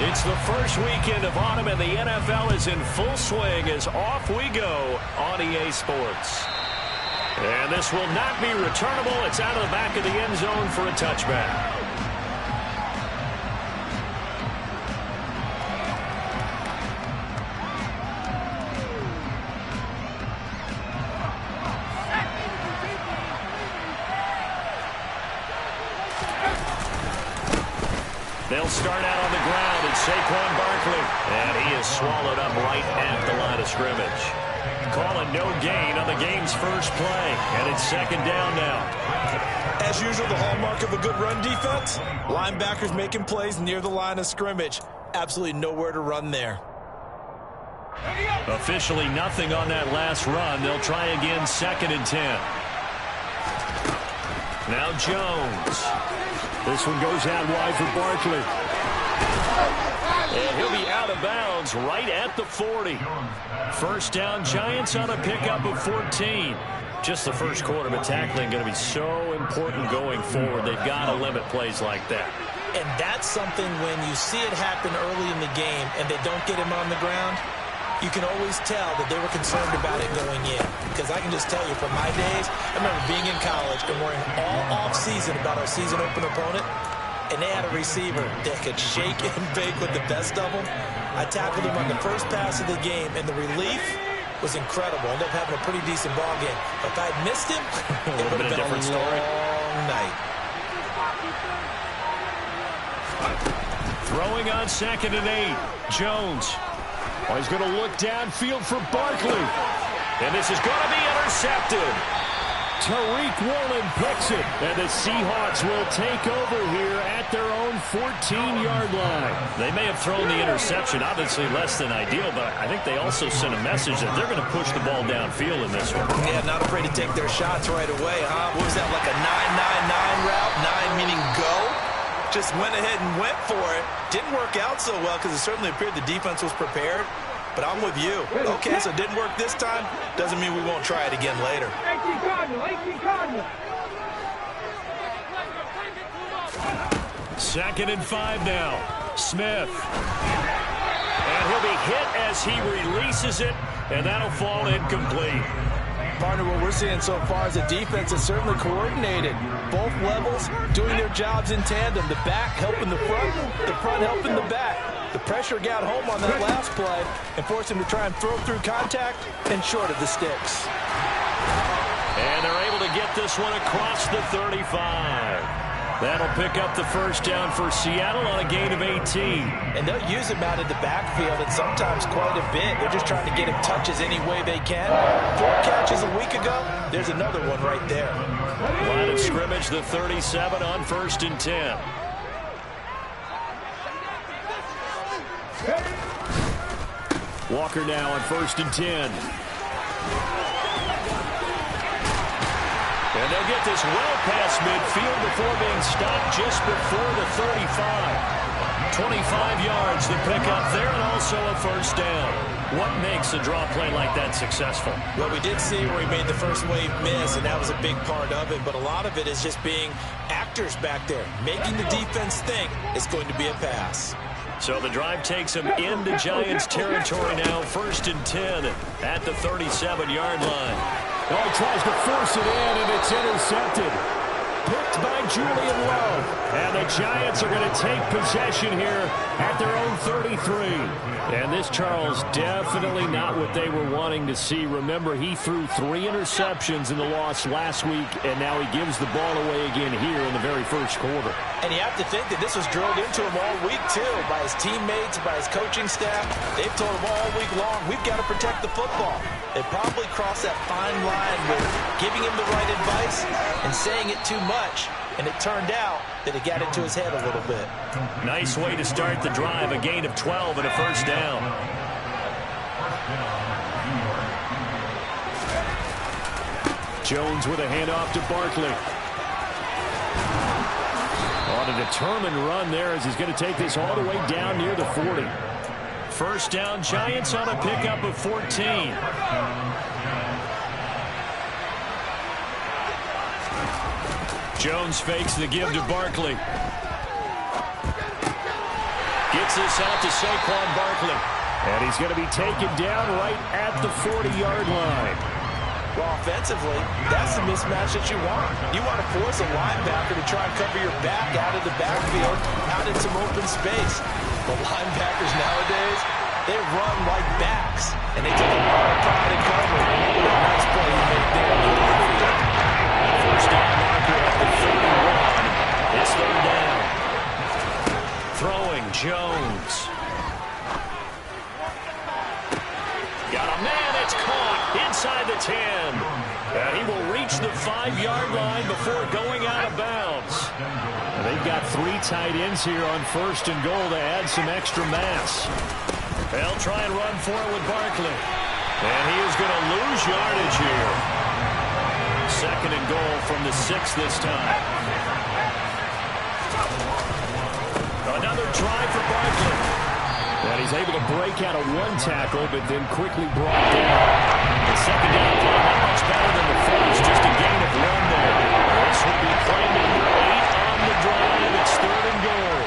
It's the first weekend of autumn, and the NFL is in full swing as off we go on EA Sports. And this will not be returnable. It's out of the back of the end zone for a touchback. They'll start out on the ground, and Saquon Barkley. And he is swallowed up right at the line of scrimmage. Calling no gain on the game's first play. And it's second down now. As usual, the hallmark of a good run defense, linebackers making plays near the line of scrimmage. Absolutely nowhere to run there. Officially nothing on that last run. They'll try again, 2nd and 10. Now Jones. This one goes out wide for Barkley. And he'll be out of bounds right at the 40. First down, Giants on a pickup of 14. Just the first quarter, but tackling going to be so important going forward. They've got to limit plays like that. And that's something when you see it happen early in the game and they don't get him on the ground, you can always tell that they were concerned about it going in. Because I can just tell you from my days, I remember being in college and worrying all off-season about our season open opponent, and they had a receiver that could shake and bake with the best of them. I tackled him on the first pass of the game, and the relief was incredible. I ended up having a pretty decent ball game. But if I had missed him, it would have been a different story. Long night. Throwing on 2nd and 8. Jones. Oh, he's going to look downfield for Barkley. And this is going to be intercepted. Tariq Woolen picks it. And the Seahawks will take over here at their own 14-yard line. They may have thrown the interception, obviously less than ideal, but I think they also sent a message that they're going to push the ball downfield in this one. Yeah, not afraid to take their shots right away, huh? What was that, like a 9-9-9 route? 9 meaning go? Just went ahead and went for it. Didn't work out so well because it certainly appeared the defense was prepared. But I'm with you. Okay, so it didn't work this time. Doesn't mean we won't try it again later. 2nd and 5 now. Smith. And he'll be hit as he releases it, and that'll fall incomplete. Partner, what we're seeing so far is the defense is certainly coordinated. Both levels doing their jobs in tandem. The back helping the front helping the back. The pressure got home on that last play and forced him to try and throw through contact and short of the sticks. And they're able to get this one across the 35. That'll pick up the first down for Seattle on a gain of 18. And they'll use him out of the backfield, and sometimes quite a bit. They're just trying to get him touches any way they can. 4 catches a week ago. There's another one right there. Line of scrimmage, the 37 on 1st and 10. Walker now on 1st and 10. And they'll get this well past midfield before being stopped just before the 35. 25 yards to pick up there, and also a first down. What makes a draw play like that successful? Well, we did see where he made the first wave miss, and that was a big part of it. But a lot of it is just being actors back there, making the defense think it's going to be a pass. So the drive takes him into Giants territory now, 1st and 10 at the 37-yard line. Oh, he tries to force it in, and it's intercepted. Picked by Julian Love. And the Giants are going to take possession here at their own 33. And this, Charles, definitely not what they were wanting to see. Remember, he threw 3 interceptions in the loss last week, and now he gives the ball away again here in the very first quarter. And you have to think that this was drilled into him all week, too, by his teammates, by his coaching staff. They've told him all week long, we've got to protect the football. They probably crossed that fine line with giving him the right advice and saying it too much. And it turned out that it got into his head a little bit. Nice way to start the drive, a gain of 12 and a first down. Jones with a handoff to Barkley. On a determined run there as he's going to take this all the way down near the 40. First down, Giants on a pickup of 14. Jones fakes the give to Barkley. Gets Kicks this out to Saquon Barkley. And he's going to be taken down right at the 40-yard line. Well, offensively, that's the mismatch that you want. You want to force a linebacker to try and cover your back out of the backfield, out in some open space. The linebackers nowadays, they run like backs, and they take a lot of pride in covering. Nice play he made there in the open field. First down marker at the 31. It's third down. Throwing Jones. Got a man, it's caught inside the 10. And he will reach the 5-yard line before going out of bounds. They've got 3 tight ends here on first and goal to add some extra mass. They'll try and run for it with Barkley. And he is going to lose yardage here. Second and goal from the 6 this time. Another try for Barkley. And he's able to break out of 1 tackle, but then quickly brought down. The second down play not much better than the first, just a gain of 1 there. This will be play number 8 on the drive. It's third and goal.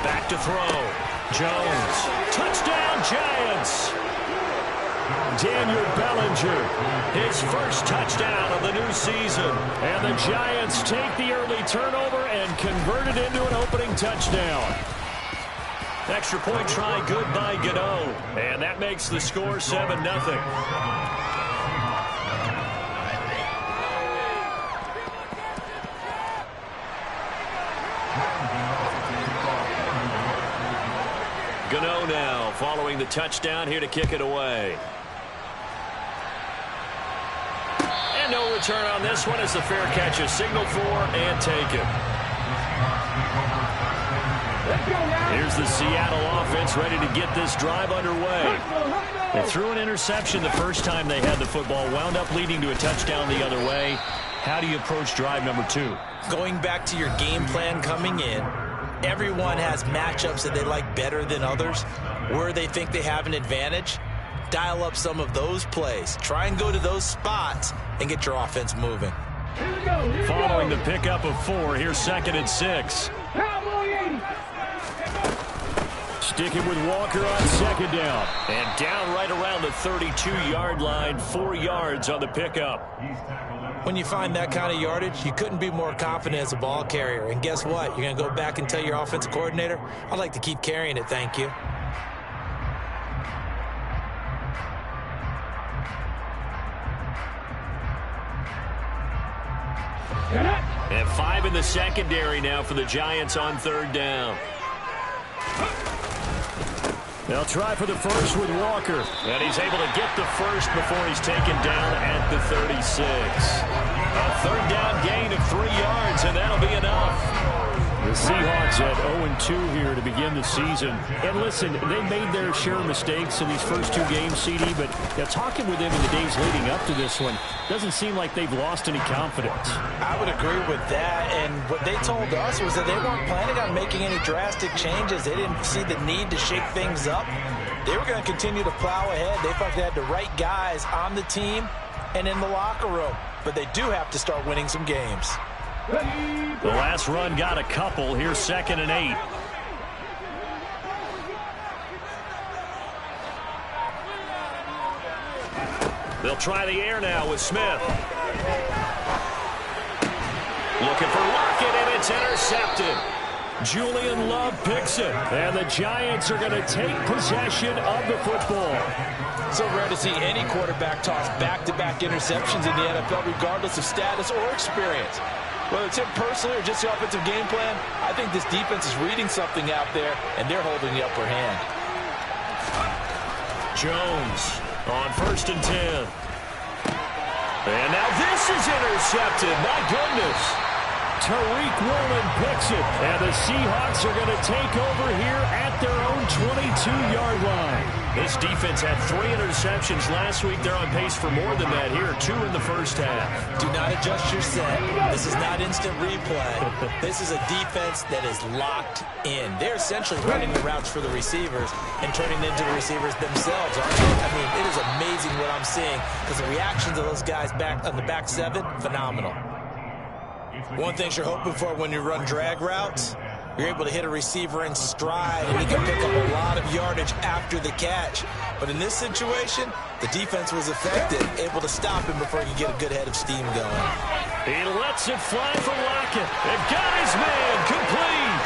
Back to throw. Jones. Touchdown, Giants. Daniel Bellinger. His first touchdown of the new season. And the Giants take the early turnover and convert it into an opening touchdown. Extra point try good by Gano. And that makes the score 7-0. Gano now following the touchdown here to kick it away. And no return on this one as the fair catch is signaled for and taken. Here's the Seattle offense ready to get this drive underway. They threw an interception the first time they had the football, wound up leading to a touchdown the other way. How do you approach drive number 2? Going back to your game plan coming in, everyone has matchups that they like better than others. Where they think they have an advantage, dial up some of those plays. Try and go to those spots and get your offense moving. Following the pickup of 4, here's 2nd and 6. Sticking with Walker on 2nd down. And down right around the 32-yard line, 4 yards on the pickup. When you find that kind of yardage, you couldn't be more confident as a ball carrier. And guess what? You're going to go back and tell your offensive coordinator, I'd like to keep carrying it, thank you. And 5 in the secondary now for the Giants on 3rd down. They'll try for the first with Walker. And he's able to get the first before he's taken down at the 36. A 3rd down gain of 3 yards, and that'll be enough. The Seahawks at 0-2 here to begin the season. And listen, they made their share of mistakes in these first 2 games, CD, but talking with them in the days leading up to this one, doesn't seem like they've lost any confidence. I would agree with that, and what they told us was that they weren't planning on making any drastic changes. They didn't see the need to shake things up. They were going to continue to plow ahead. They thought they had the right guys on the team and in the locker room, but they do have to start winning some games. The last run got a couple. Here's 2nd and 8. They'll try the air now with Smith. Looking for Lockett, and it's intercepted. Julian Love picks it. And the Giants are going to take possession of the football. So rare to see any quarterback toss back-to-back interceptions in the NFL, regardless of status or experience. Whether it's him personally or just the offensive game plan, I think this defense is reading something out there, and they're holding the upper hand. Jones on 1st and 10. And now this is intercepted. My goodness. Tariq Woolen picks it. And the Seahawks are going to take over here at their own 22-yard line. This defense had 3 interceptions last week. They're on pace for more than that here. 2 in the first half. Do not adjust your set. This is not instant replay. This is a defense that is locked in. They're essentially running the routes for the receivers and turning into the receivers themselves, aren't they? I mean, it is amazing what I'm seeing because the reactions of those guys back on the back 7, phenomenal. One thing you're hoping for when you run drag routes, You're able to hit a receiver in stride, and he can pick up a lot of yardage after the catch. But in this situation, the defense was effective, able to stop him before he could get a good head of steam going. He lets it fly for Lockett. They've got his man complete.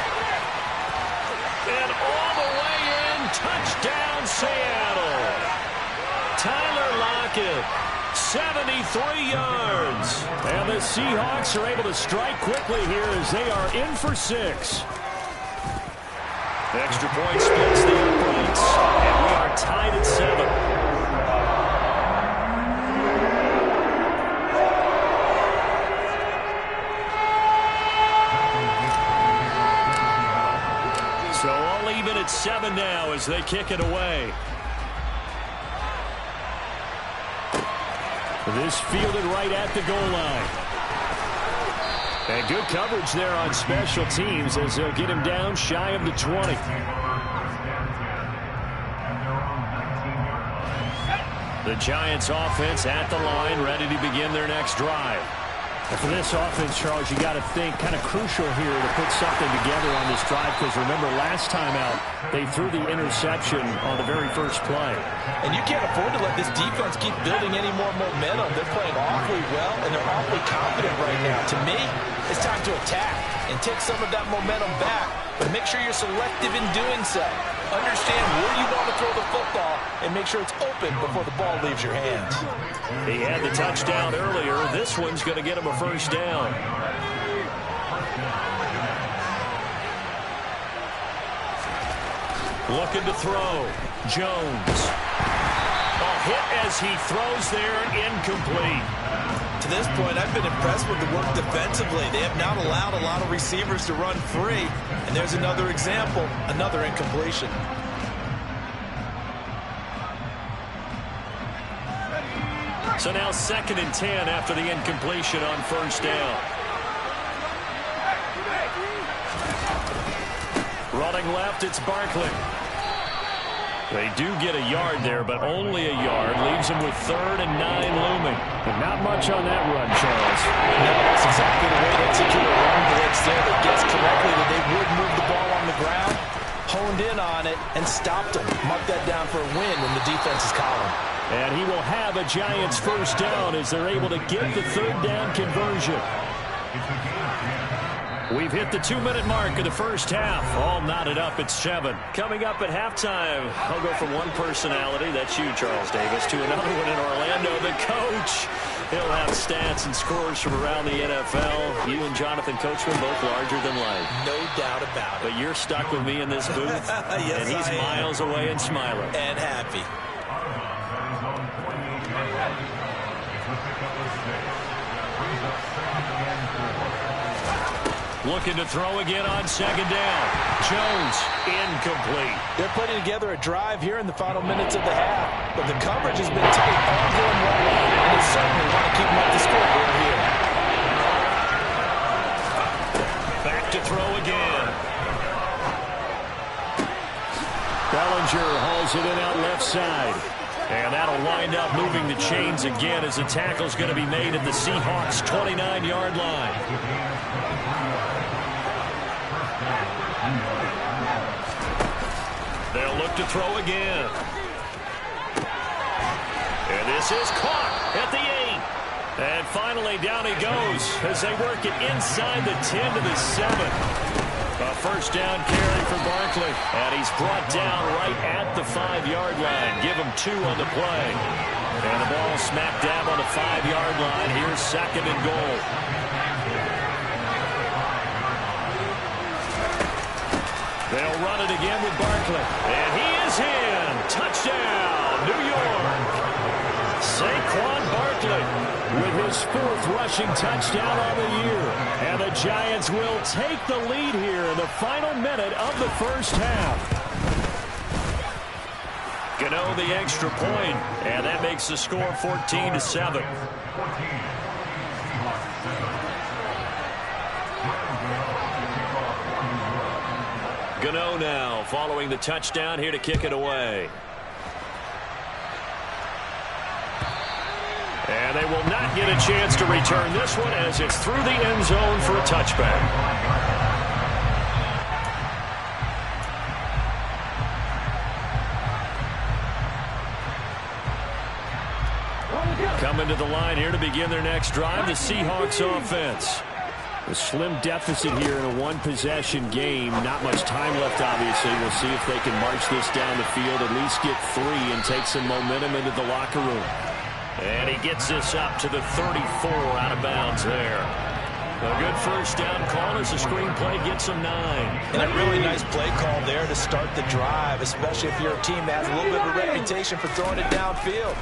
And all the way in, touchdown Seattle. Tyler Lockett, 73 yards. And the Seahawks are able to strike quickly here as they are in for 6. The extra point splits the uprights, and we are tied at 7. So all even at 7 now as they kick it away. This fielded right at the goal line. And good coverage there on special teams as they'll get him down shy of the 20. The Giants offense at the line, ready to begin their next drive. And for this offense, Charles, you got to think kind of crucial here to put something together on this drive, because remember last time out they threw the interception on the very first play. And you can't afford to let this defense keep building any more momentum. They're playing awfully well, and they're awfully confident right now. To me, it's time to attack and take some of that momentum back, but make sure you're selective in doing so. Understand where you want to throw the football and make sure it's open before the ball leaves your hands. He had the touchdown earlier. This one's going to get him a first down. Looking to throw. Jones. A hit as he throws there, incomplete. To this point, I've been impressed with the work defensively. They have not allowed a lot of receivers to run free. And there's another example, another incompletion. So now 2nd and 10 after the incompletion on first down. Running left, it's Barkley. They do get a yard there, but only a yard. Leaves him with 3rd and 9 looming. But not much on that run, Charles. No, that's exactly the way to execute a run blitz there. They guessed correctly that they would move the ball on the ground, honed in on it, and stopped them. Mark that down for a win in the defense's column. And he will have a Giants first down as they're able to get the 3rd down conversion. We've hit the 2-minute mark of the first half. All knotted up at 7. Coming up at halftime, I'll go from one personality, that's you, Charles Davis, to another one in Orlando, the coach. He'll have stats and scores from around the NFL. You and Jonathan Coachman both larger than life. No doubt about it. But you're stuck with me in this booth, yes, and he's miles away and smiling. And happy. Looking to throw again on 2nd down. Jones, incomplete. They're putting together a drive here in the final minutes of the half. But the coverage has been tight all going well. And they certainly want to keep them off the scoreboard here. Back to throw again. Bellinger hauls it in out left side. And that'll wind up moving the chains again as the tackle's going to be made at the Seahawks' 29-yard line. They'll look to throw again. And this is caught at the 8. And finally down he goes as they work it inside the 10 to the 7. A first down carry for Barkley. And he's brought down right at the 5-yard line. Give him 2 on the play. And the ball smack dab on the 5-yard line. Here's 2nd and goal. They'll run it again with Barkley. And he is in. Touchdown, New York. Saquon Barkley with his 4th rushing touchdown on the year. And the Giants will take the lead here in the final minute of the first half. Gano the extra point, and that makes the score 14-7. Gano now following the touchdown here to kick it away. And they will not get a chance to return this one as it's through the end zone for a touchback. Coming to the line here to begin their next drive, the Seahawks offense. A slim deficit here in a one-possession game. Not much time left, obviously. We'll see if they can march this down the field, at least get 3 and take some momentum into the locker room. And he gets this up to the 34 out of bounds there. A good first down call as the screenplay gets him 9. And a really nice play call there to start the drive, especially if you're a team that has a little bit of a reputation for throwing it downfield.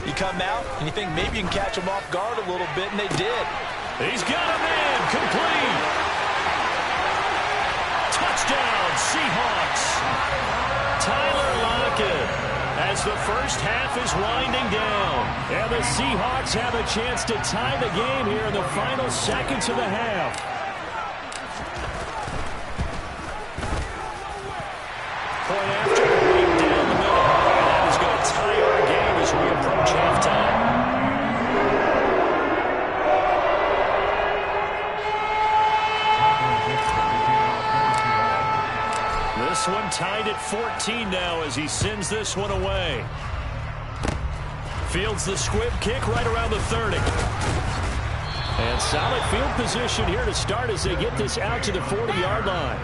You come out and you think maybe you can catch them off guard a little bit, and they did. He's got a man, complete. Touchdown, Seahawks. Tyler Lockett. As the first half is winding down. And the Seahawks have a chance to tie the game here in the final seconds of the half. Point after, right down the middle. And that is going to tie our game as we approach halftime. This one tied at 14 now as he sends this one away. Fields the squib kick right around the 30. And solid field position here to start as they get this out to the 40-yard line.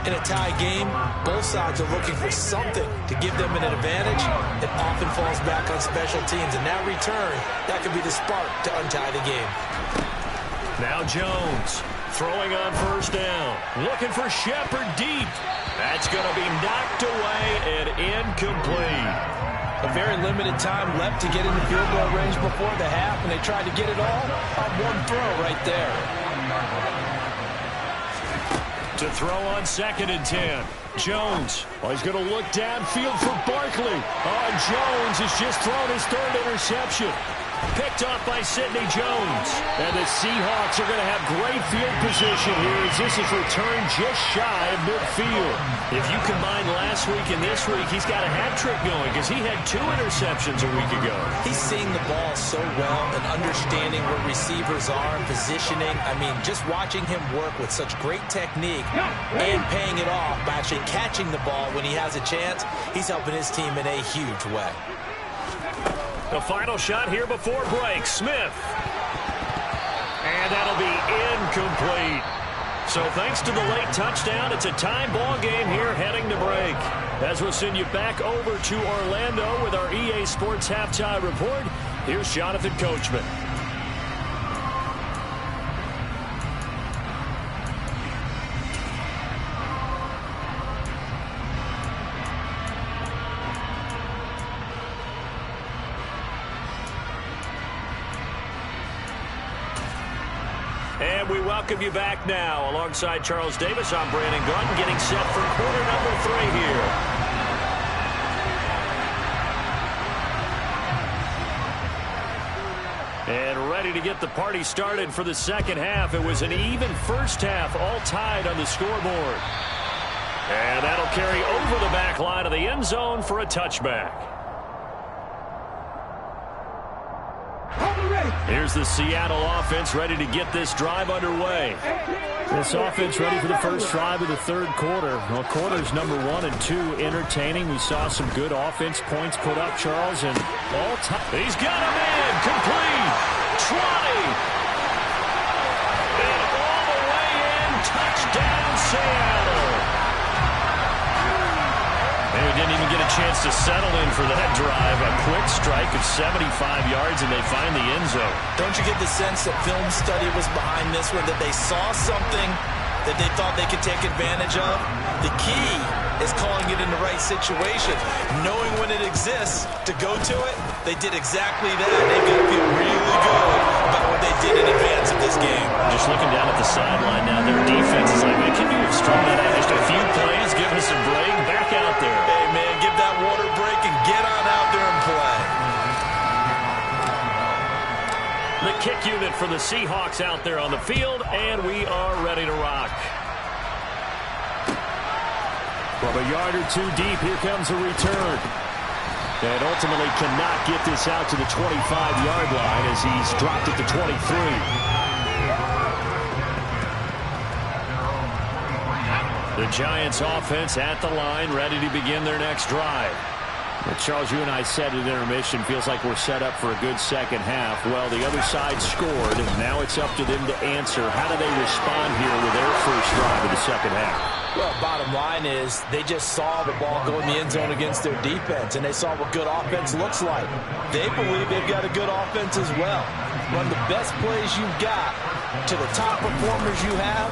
In a tie game, both sides are looking for something to give them an advantage. It often falls back on special teams, and that return, that could be the spark to untie the game. Now Jones throwing on first down. Looking for Shepard deep. That's going to be knocked away and incomplete. A very limited time left to get into field goal range before the half, and they tried to get it all on one throw right there. To throw on 2nd and 10. Jones. Oh, he's going to look downfield for Barkley. Oh, Jones has just thrown his 3rd interception. Picked off by Sidney Jones. And the Seahawks are going to have great field position here as this is returned just shy of midfield. If you combine last week and this week, he's got a hat trick going because he had 2 interceptions a week ago. He's seeing the ball so well and understanding where receivers are and positioning. I mean, just watching him work with such great technique and paying it off by actually catching the ball when he has a chance, he's helping his team in a huge way. The final shot here before break. Smith. And that'll be incomplete. So thanks to the late touchdown, it's a tie ball game here heading to break. As we'll send you back over to Orlando with our EA Sports Halftime Report, here's Jonathan Coachman. And we welcome you back now. Alongside Charles Davis, I'm Brandon Gunn, getting set for quarter number 3 here. And ready to get the party started for the second half. It was an even first half, all tied on the scoreboard. And that'll carry over the back line of the end zone for a touchback. Here's the Seattle offense ready to get this drive underway. This offense ready for the first drive of the 3rd quarter. Well, quarters number 1 and 2 entertaining. We saw some good offense points put up, Charles, and all time. He's got a man, complete, 20. And all the way in, touchdown Seattle. They didn't even get a chance to settle in for that drive. A quick strike of 75 yards, and they find the end zone. Don't you get the sense that film study was behind this one, that they saw something that they thought they could take advantage of? The key is calling it in the right situation. Knowing when it exists to go to it, they did exactly that. They've got to feel really good about what they did in advance of this game. Just looking down at the sideline now, their defense is like, man, can you have strung that out just a few plays, give us a break, back out there. Hey, man, give that water break and get on out there and play. The kick unit for the Seahawks out there on the field, and we are ready to rock. From a yard or 2 deep, here comes a return. And ultimately cannot get this out to the 25-yard line as he's dropped it to 23. The Giants offense at the line, ready to begin their next drive. Well, Charles, you and I said at intermission, feels like we're set up for a good second half. Well, the other side scored, and now it's up to them to answer. How do they respond here with their first drive of the second half? Well, bottom line is they just saw the ball go in the end zone against their defense, and they saw what good offense looks like. They believe they've got a good offense as well. Run the best plays you've got to the top performers you have,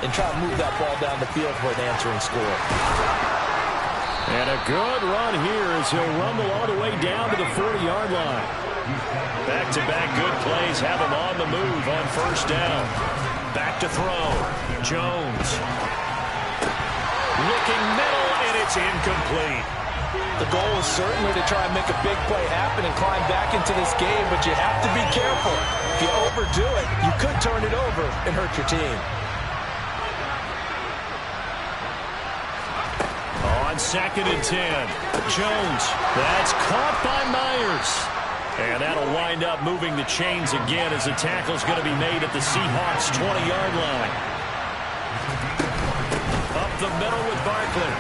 and try to move that ball down the field for an answering score. And a good run here as he'll rumble all the way down to the 40-yard line. Back-to-back good plays have him on the move on first down. Back to throw. Jones. Looking middle, and it's incomplete. The goal is certainly to try and make a big play happen and climb back into this game, but you have to be careful. If you overdo it, you could turn it over and hurt your team. On 2nd and 10, Jones. That's caught by Myers. And that'll wind up moving the chains again as the tackle's going to be made at the Seahawks' 20-yard line. Up the middle with Barkley.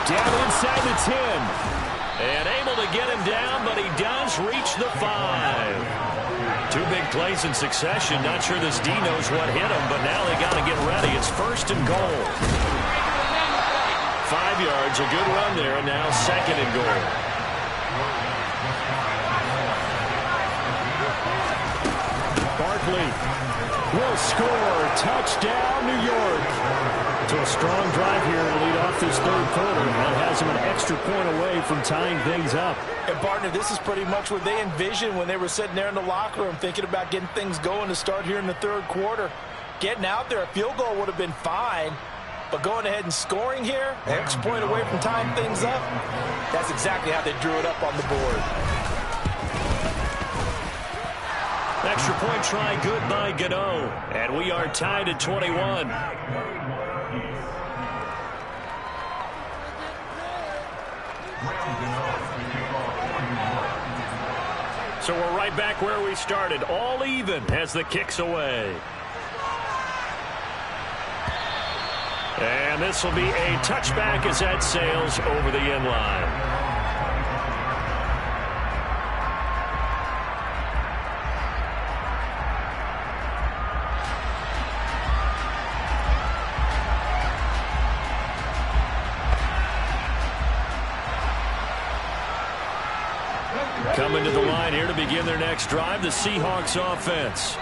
Down inside the 10. And able to get him down, but he does reach the 5. Two big plays in succession. Not sure this D knows what hit him, but now they got to get ready. It's 1st and goal. 5 yards, a good run there, and now 2nd and goal. Barkley will score. Touchdown, New York. To a strong drive here to lead off this third quarter. That has them an extra point away from tying things up. And, partner, this is pretty much what they envisioned when they were sitting there in the locker room thinking about getting things going to start here in the third quarter. Getting out there, a field goal would have been fine. But going ahead and scoring here, an extra point away from tying things up, that's exactly how they drew it up on the board. Extra point try good by Gano. And we are tied at 21. So we're right back where we started. All even as the kick's away. And this will be a touchback as that sails over the end line. Coming to the line here to begin their next drive, the Seahawks offense.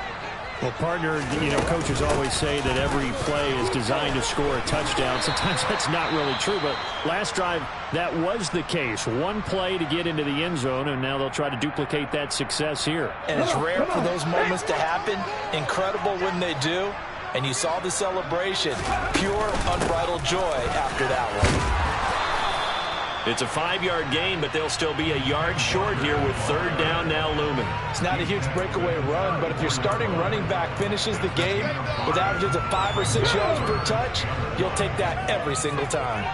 Well, partner, coaches always say that every play is designed to score a touchdown. Sometimes that's not really true, but last drive, that was the case. One play to get into the end zone, and now they'll try to duplicate that success here. And it's rare for those moments to happen. Incredible when they do. And you saw the celebration. Pure, unbridled joy after that one. It's a 5-yard gain, but they'll still be a yard short here with 3rd down now looming. It's not a huge breakaway run, but if your starting running back finishes the game with averages of 5 or 6 yards per touch, you'll take that every single time.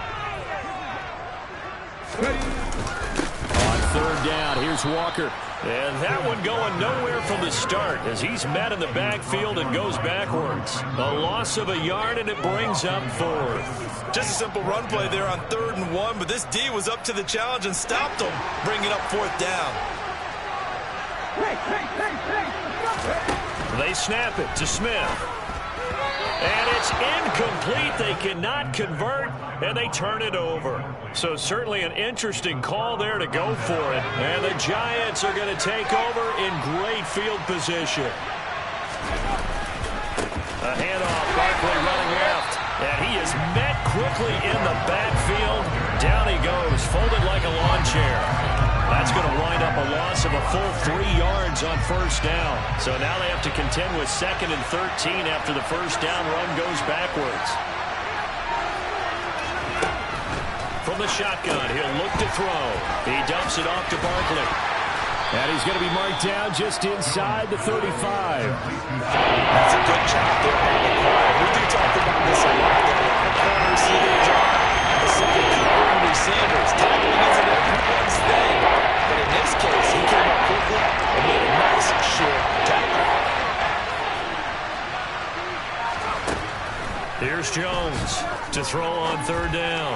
On 3rd down, here's Walker. And that one going nowhere from the start as he's met in the backfield and goes backwards. A loss of a yard, and it brings up 4th. Just a simple run play there on 3rd and 1, but this D was up to the challenge and stopped him, bringing up 4th down. They snap it to Smith. And it's incomplete. They cannot convert, and they turn it over. So certainly an interesting call there to go for it. And the Giants are going to take over in great field position. A handoff, Barkley running left. And he is met quickly in the backfield. Down he goes, folded like a lawn chair. That's going to wind up a loss of a full 3 yards on 1st down. So now they have to contend with 2nd and 13 after the 1st down run goes backwards. From the shotgun, he'll look to throw. He dumps it off to Barkley. And he's going to be marked down just inside the 35. That's a good job there on the corner. We do talk about this a lot. The corner receiving job. The second Henry Sanders. Tackling isn't everyone's thing. But in this case, he came up quickly and made a nice, short tackle. Here's Jones to throw on 3rd down.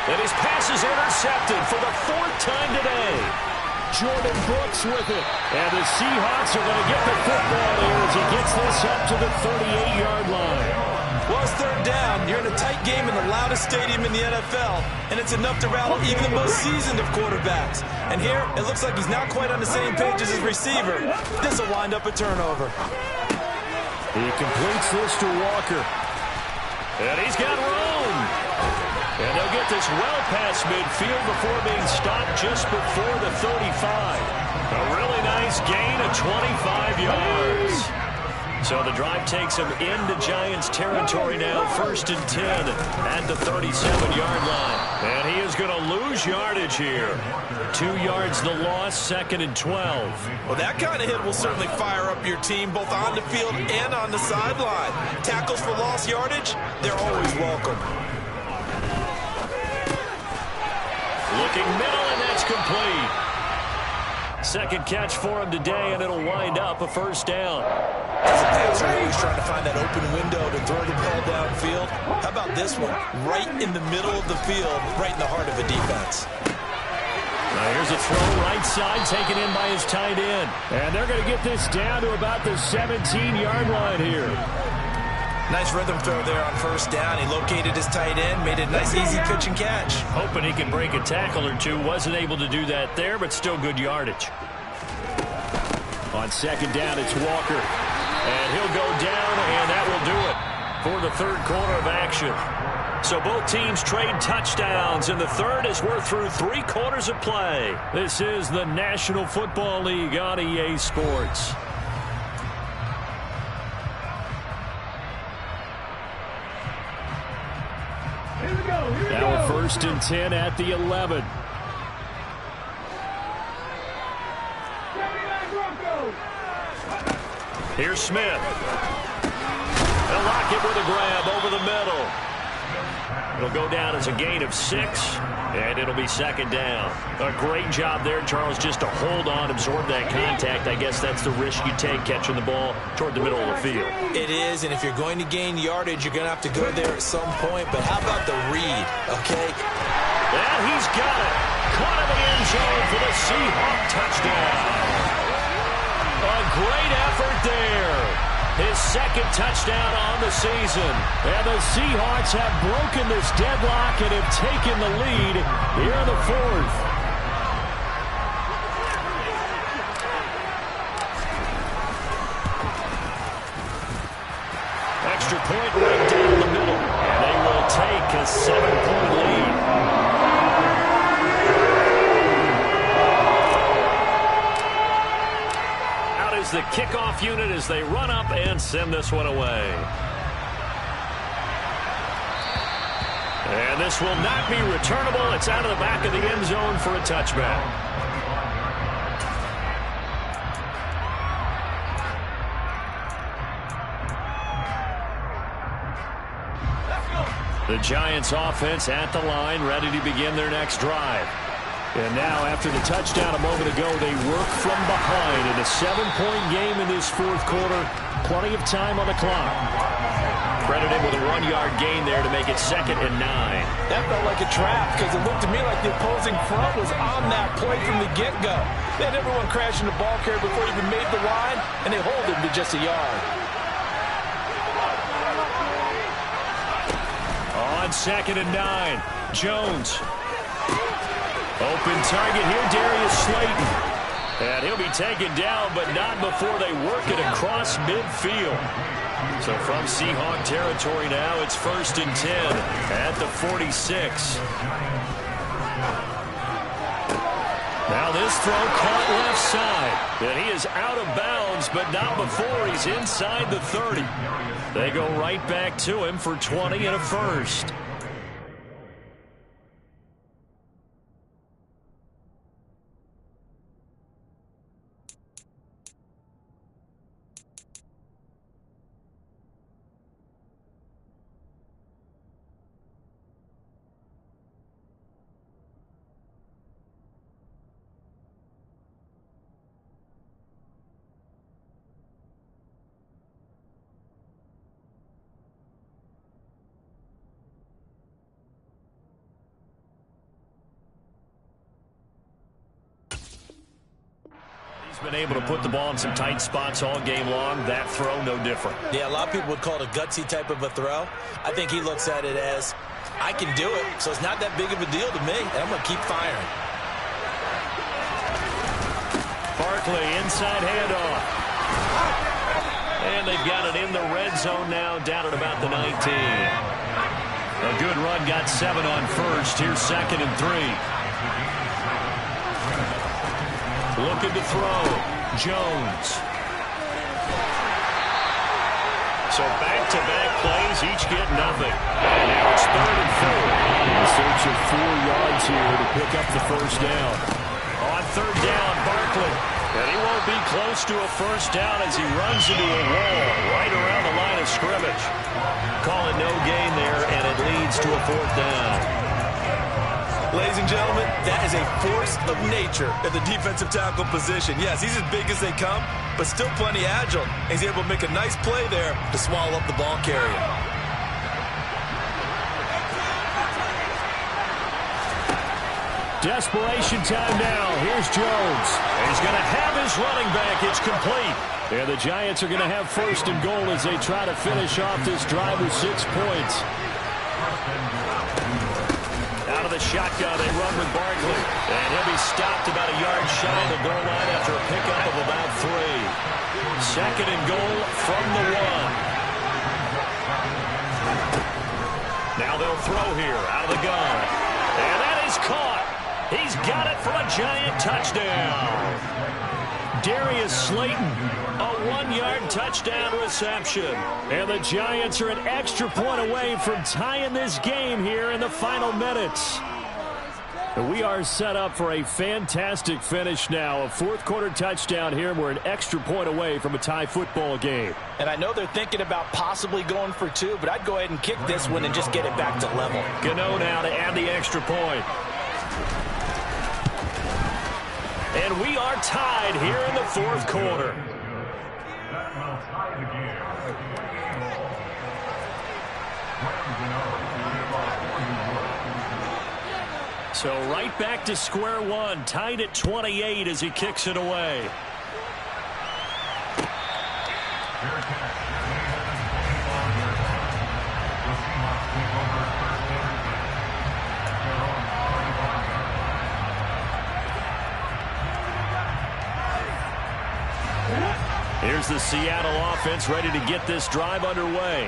And his pass is intercepted for the 4th time today. Jordan Brooks with it. And the Seahawks are going to get the football here as he gets this up to the 38-yard line. Well, it's 3rd down. You're in a tight game in the loudest stadium in the NFL, and it's enough to rattle even the most seasoned of quarterbacks. And here, it looks like he's not quite on the same page as his receiver. This will wind up a turnover. He completes this to Walker. And he's got room. And they'll get this well past midfield before being stopped just before the 35. A really nice gain of 25 yards. So the drive takes him into Giants territory now, 1st and 10 at the 37-yard line. And he is going to lose yardage here. 2 yards the loss, 2nd and 12. Well, that kind of hit will certainly fire up your team both on the field and on the sideline. Tackles for lost yardage, they're always welcome. Looking middle, and that's complete. 2nd catch for him today, and it'll wind up a 1st down. As a passer, always trying to find that open window to throw the ball downfield. How about this one? Right in the middle of the field, right in the heart of a defense. Now here's a throw right side, taken in by his tight end. And they're going to get this down to about the 17-yard line here. Nice rhythm throw there on 1st down. He located his tight end, made a nice easy pitch and catch. Hoping he can break a tackle or two. Wasn't able to do that there, but still good yardage. On 2nd down, it's Walker. And he'll go down, and that will do it for the 3rd quarter of action. So both teams trade touchdowns, and the 3rd as we're through 3 quarters of play. This is the National Football League on EA Sports. Now 1st and 10 at the 11. Here's Smith. They'll lock it with a grab over the middle. It'll go down as a gain of 6, and it'll be 2nd down. A great job there, Charles, just to hold on, absorb that contact. I guess that's the risk you take catching the ball toward the middle of the field. It is, and if you're going to gain yardage, you're going to have to go there at some point. But how about the read, okay? And he's got it. Caught in the end zone for the Seahawk touchdown. A great effort there. His 2nd touchdown on the season. And the Seahawks have broken this deadlock and have taken the lead here in the 4th. Extra point right down the middle. And they will take a 7-point lead. The kickoff unit as they run up and send this one away. And this will not be returnable. It's out of the back of the end zone for a touchback. The Giants offense at the line, ready to begin their next drive. And now, after the touchdown a moment ago, they work from behind in a 7-point game in this 4th quarter. Plenty of time on the clock. Credited with a 1-yard gain there to make it 2nd and 9. That felt like a trap because it looked to me like the opposing front was on that play from the get-go. They had everyone crashing the ball carrier before he even made the line, and they hold him to just a yard. On 2nd and 9, Jones. Open target here, Darius Slayton. And he'll be taken down, but not before they work it across midfield. So from Seahawk territory now, it's 1st and 10 at the 46. Now this throw caught left side. And he is out of bounds, but not before he's inside the 30. They go right back to him for 20 and a 1st. been able to put the ball in some tight spots all game long. That throw, no different. Yeah, a lot of people would call it a gutsy type of a throw. I think he looks at it as, I can do it, so it's not that big of a deal to me, and I'm going to keep firing. Barkley, inside handoff. And they've got it in the red zone now, down at about the 19. A good run, got 7 on first. Here's 2nd and 3. Looking to throw. Jones. So back-to-back plays, each get nothing. And now it's 3rd and 4. In search of 4 yards here to pick up the first down. On 3rd down, Barkley. And he won't be close to a first down as he runs into a wall right around the line of scrimmage. Call it no gain there, and it leads to a 4th down. Ladies and gentlemen, that is a force of nature at the defensive tackle position. Yes, he's as big as they come, but still plenty agile. He's able to make a nice play there to swallow up the ball carrier. Desperation time now. Here's Jones. He's going to have his running back. It's complete. And the Giants are going to have 1st and goal as they try to finish off this drive with 6 points. Out of the shotgun, they run with Barkley. And he'll be stopped about a yard shy of the goal line after a pickup of about 3. 2nd and goal from the 1. Now they'll throw here out of the gun. And that is caught. He's got it for a Giant touchdown. Darius Slayton, a 1-yard touchdown reception. And the Giants are an extra point away from tying this game here in the final minutes. We are set up for a fantastic finish now. A 4th quarter touchdown here. We're an extra point away from a tie football game. And I know they're thinking about possibly going for 2, but I'd go ahead and kick this one and just get it back to level. Gano now to add the extra point. And we are tied here in the 4th quarter. So right back to square one, tied at 28 as he kicks it away. Here's the Seattle offense ready to get this drive underway.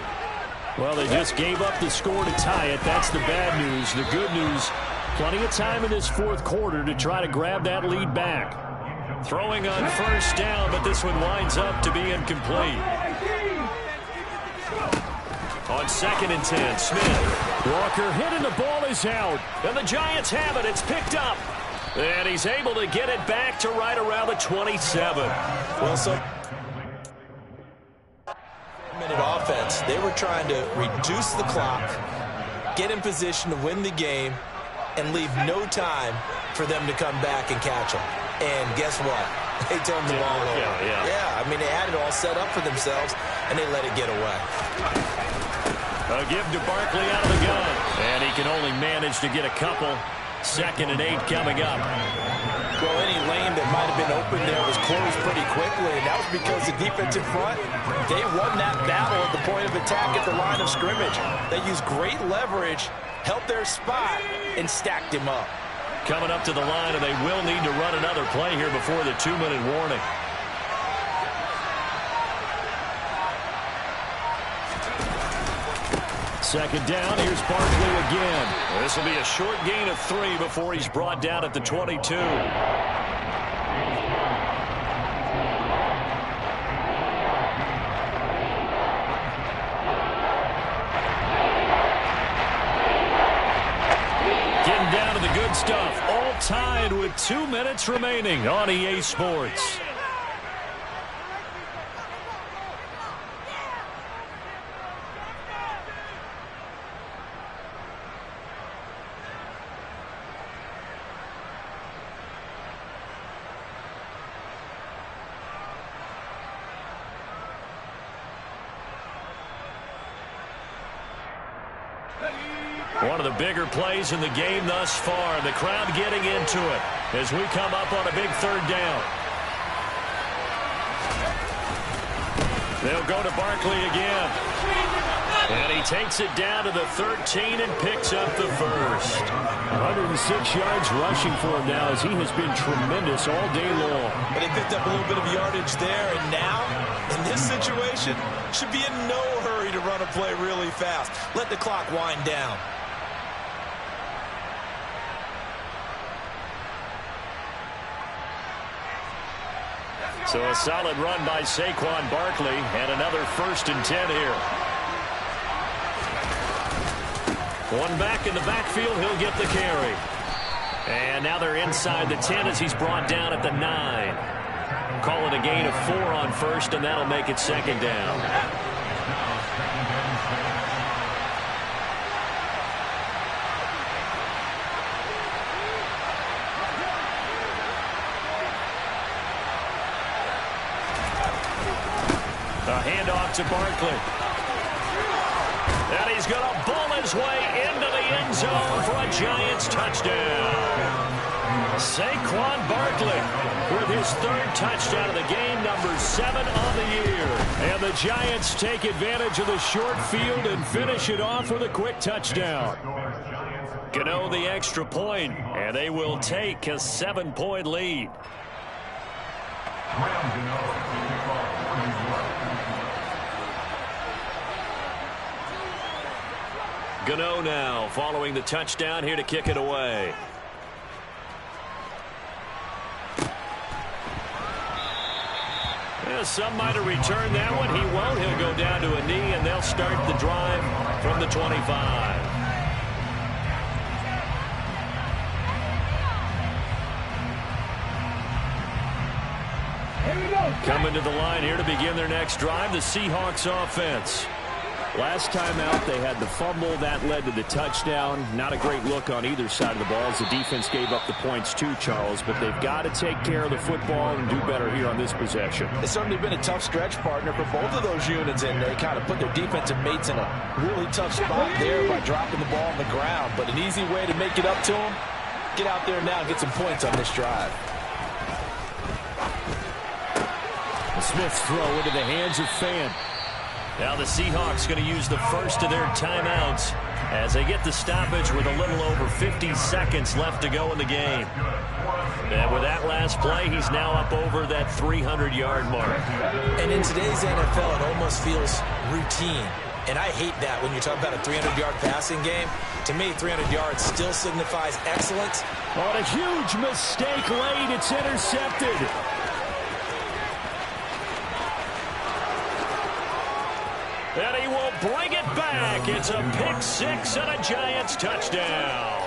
Well, they just gave up the score to tie it. That's the bad news. The good news, plenty of time in this 4th quarter to try to grab that lead back. Throwing on 1st down, but this one winds up to be incomplete. On 2nd and 10, Smith. Walker hit and the ball is out. And the Giants have it. It's picked up. And he's able to get it back to right around the 27. Well, so minute offense. They were trying to reduce the clock, get in position to win the game, and leave no time for them to come back and catch them. And guess what? They turned the ball over. Yeah, I mean, they had it all set up for themselves, and they let it get away. A give to Barkley out of the gun. And he can only manage to get a couple. 2nd and 8 coming up. Well, any lane that might have been open there was closed pretty quickly, and that was because the defensive front, they won that battle at the point of attack at the line of scrimmage. They used great leverage, helped their spot, and stacked him up. Coming up to the line, and they will need to run another play here before the 2-minute warning. Second down, here's Barkley again. This will be a short gain of 3 before he's brought down at the 22. Getting down to the good stuff. All tied with 2 minutes remaining on EA Sports. One of the bigger plays in the game thus far. The crowd getting into it as we come up on a big 3rd down. They'll go to Barkley again. And he takes it down to the 13 and picks up the first. 106 yards rushing for him now as he has been tremendous all day long. But he picked up a little bit of yardage there, and now, in this situation, should be in no hurry to run a play really fast. Let the clock wind down. So a solid run by Saquon Barkley, and another 1st and 10 here. One back in the backfield, he'll get the carry. And now they're inside the 10 as he's brought down at the 9. Call it a gain of 4 on 1st, and that'll make it 2nd down. A handoff to Barkley. And he's going to bull his way into the end zone for a Giants touchdown. Saquon Barkley with his 3rd touchdown of the game, number 7 on the year. And the Giants take advantage of the short field and finish it off with a quick touchdown. Gano the extra point, and they will take a 7-point lead. Gano now following the touchdown here to kick it away. Yeah, some might have returned that one. He won't. He'll go down to a knee, and they'll start the drive from the 25. Coming to the line here to begin their next drive, the Seahawks offense. Last time out, they had the fumble. That led to the touchdown. Not a great look on either side of the ball as the defense gave up the points too, Charles. But they've got to take care of the football and do better here on this possession. It's certainly been a tough stretch, partner, for both of those units, and they kind of put their defensive mates in a really tough spot there by dropping the ball on the ground. But an easy way to make it up to them, get out there now and get some points on this drive. Smith's throw into the hands of Fan. Now the Seahawks going to use the first of their timeouts as they get the stoppage with a little over 50 seconds left to go in the game. And with that last play, he's now up over that 300-yard mark. And in today's NFL, it almost feels routine. And I hate that when you talk about a 300-yard passing game. To me, 300 yards still signifies excellence. Oh, a huge mistake late. It's intercepted. And he will bring it back. It's a pick-6 and a Giants touchdown.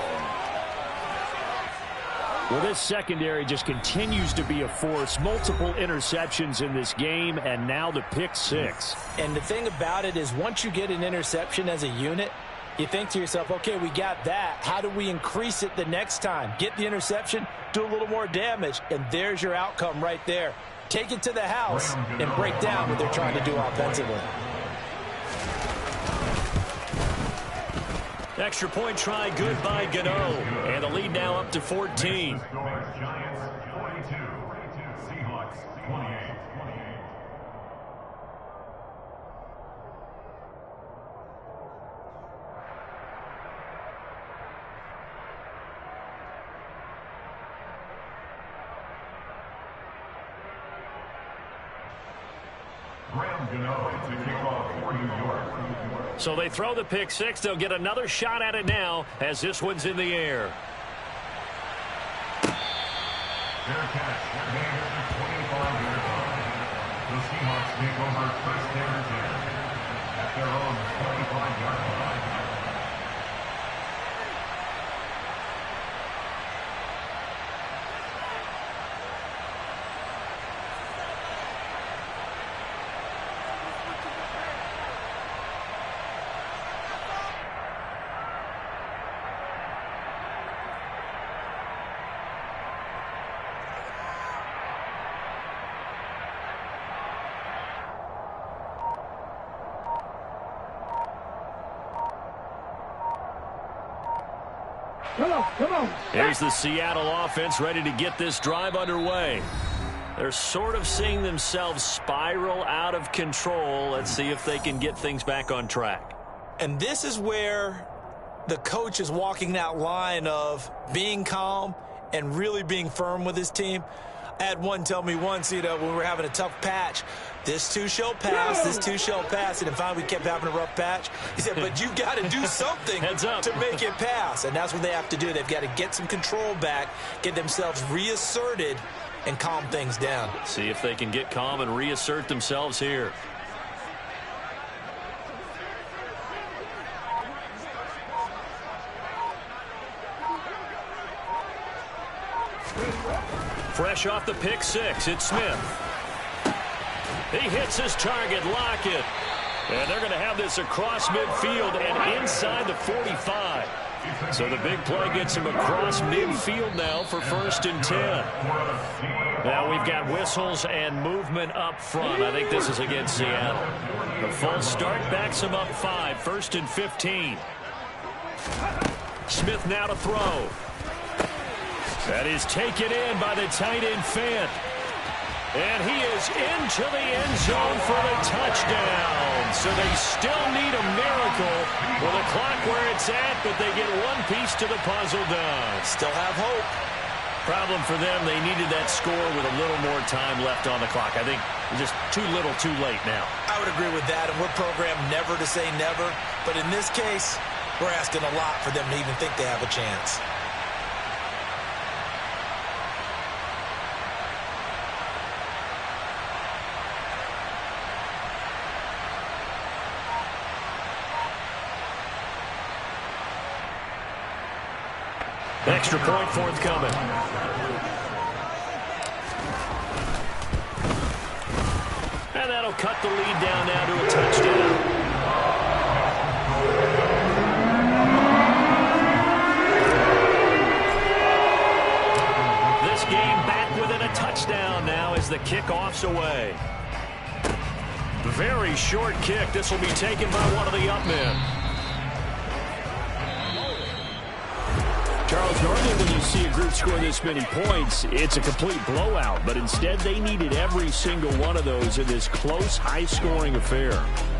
Well, this secondary just continues to be a force. Multiple interceptions in this game, and now the pick-6. And the thing about it is once you get an interception as a unit, you think to yourself, okay, we got that. How do we increase it the next time? Get the interception, do a little more damage, and there's your outcome right there. Take it to the house and break down what they're trying to do offensively. Extra point try good by Gano. And the lead now up to 14. So they throw the pick-6. They'll get another shot at it now as this one's in the air. Fair catch. That man is the 25-yard line. The Seahawks take over first and 10 at their own 25-yard line. Here's the Seattle offense ready to get this drive underway. They're sort of seeing themselves spiral out of control. Let's see if they can get things back on track. And this is where the coach is walking that line of being calm and really being firm with his team. I had one tell me once, when we were having a tough patch, this too shall pass, this too shall pass. And finally we kept having a rough patch. He said, but you've got to do something to make it pass. And that's what they have to do. They've got to get some control back, get themselves reasserted, and calm things down. See if they can get calm and reassert themselves here. Fresh off the pick six, it's Smith. He hits his target, Lockett. And they're going to have this across midfield and inside the 45. So the big play gets him across midfield now for 1st and 10. Now we've got whistles and movement up front. I think this is against Seattle. The full start backs him up 5, 1st and 15. Smith now to throw. That is taken in by the tight end Fant. And he is into the end zone for the touchdown. So they still need a miracle with the clock where it's at, but they get one piece to the puzzle done. Still have hope. Problem for them, they needed that score with a little more time left on the clock. I think just too little too late now. I would agree with that, and we're programmed never to say never. But in this case, we're asking a lot for them to even think they have a chance. Extra point forthcoming. And that'll cut the lead down now to a touchdown. This game back within a touchdown now as the kickoff's away. Very short kick. This will be taken by one of the up men. Charles, normally when you see a group score this many points, it's a complete blowout. But instead, they needed every single one of those in this close, high-scoring affair.